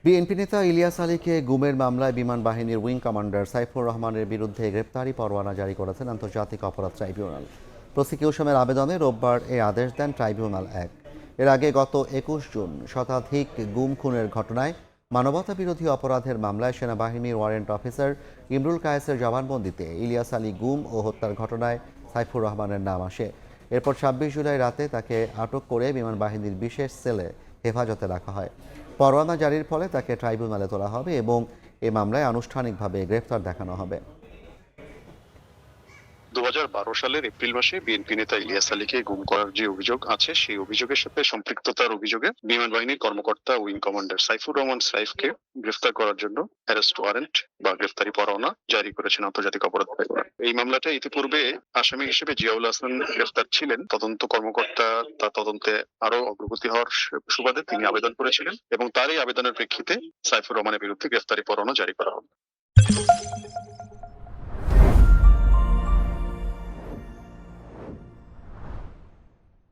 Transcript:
BNP নেতা ইলিয়াস আলীকে গুমের মামলায় বিমান বাহিনীর উইং কমান্ডার সাইফুর রহমানের বিরুদ্ধে গ্রেপ্তারি পরোয়ানা জারি করেছেন আন্তর্জাতিক অপরাধ ট্রাইব্যুনাল। প্রসিকিউশনের আবেদনে রোববার এই আদেশ দেন ট্রাইব্যুনাল ১। এর আগে গত ২১ জুন শতাধিক গুম খুনের ঘটনায় মানবতাবিরোধী অপরাধের মামলায় সেনাবাহিনীর ওয়ারেন্ট অফিসার ইমরুল কায়েসের জবানবন্দিতে ইলিয়াস আলী গুম ও হত্যার ঘটনায় সাইফুর রহমানের নাম আসে। এরপর ২৬ জুলাই রাতে তাকে আটক করে বিমান বাহিনীর বিশেষ সেলে হেফাজতে রাখা হয়। পরোয়ানা জারির ফলে তাকে ট্রাইব্যুনালে তোলা হবে এবং এ মামলায় আনুষ্ঠানিকভাবে গ্রেফতার দেখানো হবে। ২০১২ সালের এপ্রিল মাসে বিএনপি নেতা ইলিয়াস আলীকে গুম করার যে অভিযোগ আছে সেই অভিযোগের সাথে সম্পৃক্ততার অভিযোগে বিমান বাহিনীর কর্মকর্তা উইং কমান্ডার সাইফুর রহমান সাইফকে গ্রেফতার করার জন্য অ্যারেস্ট ওয়ারেন্ট বা গ্রেফতারি পরোয়ানা জারি করেছেন আন্তর্জাতিক অপরাধ ট্রাইব্যুনাল। এই মামলাটা ইতিপূর্বে আসামি হিসেবে জিয়াউল হাসান গ্রেফতার ছিলেন। তদন্ত কর্মকর্তা তার তদন্তে আরো অগ্রগতি হওয়ার সুবাদে তিনি আবেদন করেছিলেন এবং তার এই আবেদনের প্রেক্ষিতে সাইফুর রহমানের বিরুদ্ধে গ্রেফতারি পরোয়ানা জারি করা হবে।